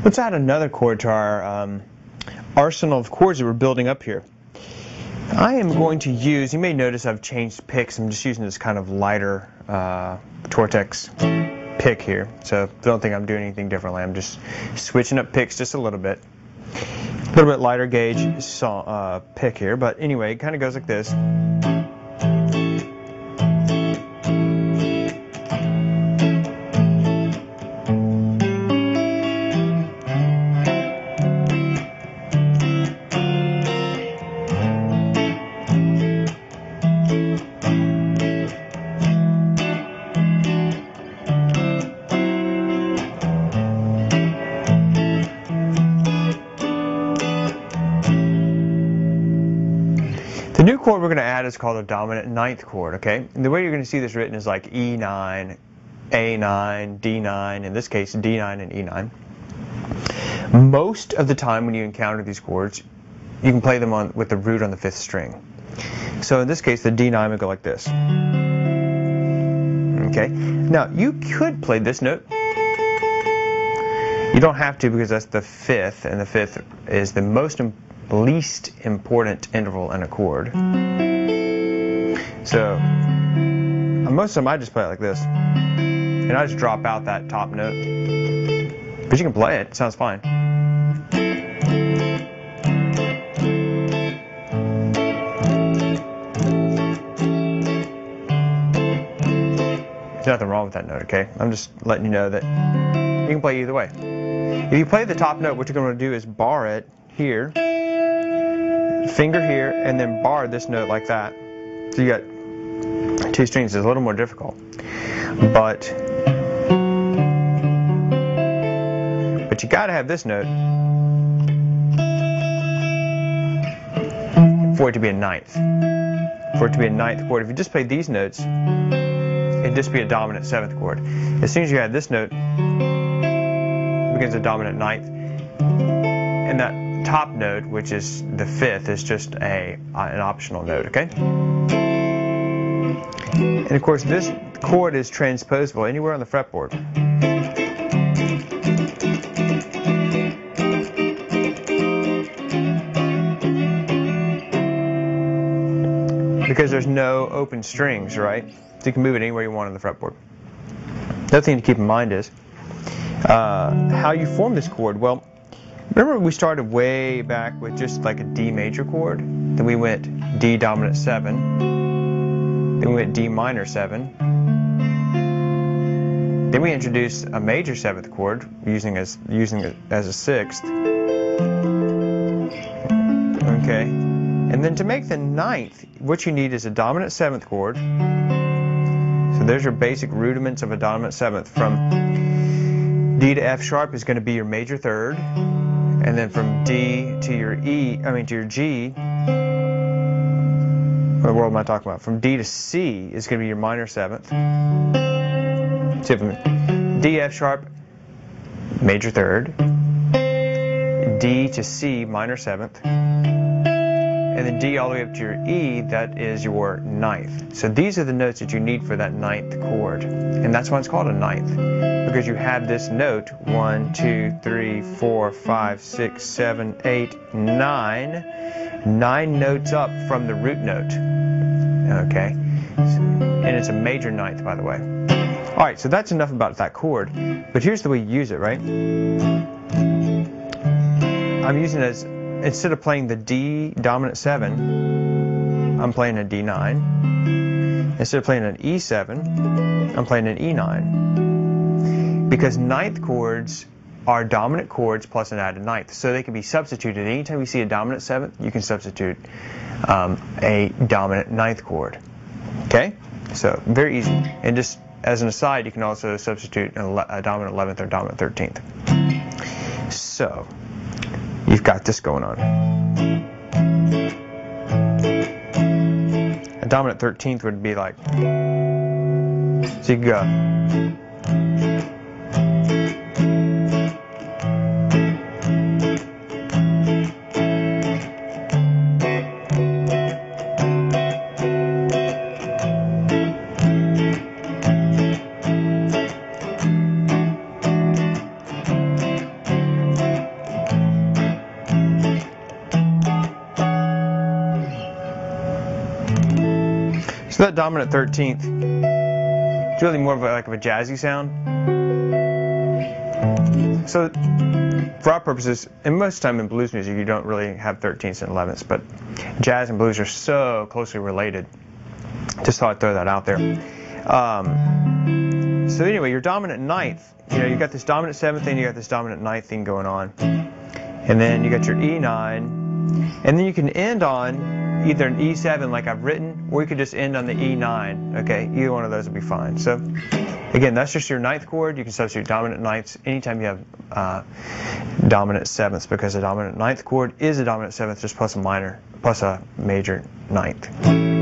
Let's add another chord to our arsenal of chords that we're building up here. I am going to use, you may notice I've changed picks. I'm just using this kind of lighter Tortex pick here. So don't think I'm doing anything differently. I'm just switching up picks just a little bit. A little bit lighter gauge pick here. But anyway, it kind of goes like this. The new chord we're going to add is called a dominant ninth chord, okay? And the way you're going to see this written is like E9, A9, D9, in this case D9 and E9. Most of the time when you encounter these chords, you can play them with the root on the 5th string. So in this case the D9 would go like this. Okay? Now you could play this note. You don't have to because that's the 5th, and the 5th is the least important interval in a chord. So most of the time I just play it like this, and I just drop out that top note. But you can play it, it sounds fine. There's nothing wrong with that note, okay? I'm just letting you know that you can play either way. If you play the top note, what you're going to do is bar it here, finger here, and then bar this note like that. So you got 2 strings. It's a little more difficult, but you got to have this note for it to be a ninth. For it to be a ninth chord. If you just play these notes, it'd just be a dominant 7th chord. As soon as you add this note, it becomes a dominant ninth, and that top note, which is the 5th, is just an optional note, okay? And of course this chord is transposable anywhere on the fretboard. Because there's no open strings, right? So you can move it anywhere you want on the fretboard. The other thing to keep in mind is how you form this chord. Well, remember we started way back with just like a D major chord, then we went D dominant 7, then we went D minor 7, then we introduced a major 7th chord using it as a 6th, okay, and then to make the 9th, what you need is a dominant 7th chord. So there's your basic rudiments of a dominant 7th. From D to F sharp is going to be your major 3rd. And then from D to your to your G, what world am I talking about? From D to C is going to be your minor 7th. So D, F sharp, major 3rd, D to C, minor 7th, and then D all the way up to your E, that is your 9th. So these are the notes that you need for that 9th chord. And that's why it's called a 9th. Because you have this note 1, 2, 3, 4, 5, 6, 7, 8, 9 notes up from the root note, okay, and it's a major 9th, by the way. Alright, so that's enough about that chord, but here's the way you use it, right? I'm using it as, instead of playing the D dominant 7, I'm playing a D9. Instead of playing an E7, I'm playing an E9. Because 9th chords are dominant chords plus an added 9th, so they can be substituted. Anytime you see a dominant 7th, you can substitute a dominant 9th chord. Okay? So, very easy. And just as an aside, you can also substitute a dominant 11th or dominant 13th. So, you've got this going on. A dominant 13th would be like, so you go. So that dominant 13th, it's really more of a jazzy sound. So for our purposes, and most of the time in blues music you don't really have 13ths and 11ths, but jazz and blues are so closely related. Just thought I'd throw that out there. So anyway, your dominant ninth, you've got this dominant 7th thing, you got this dominant 9th thing going on. And then you got your E9, and then you can end on either an E7 like I've written, or you could just end on the E9. Okay, either one of those would be fine. So again, that's just your 9th chord. You can substitute dominant 9ths anytime you have dominant 7ths, because a dominant 9th chord is a dominant 7th just plus a major 9th.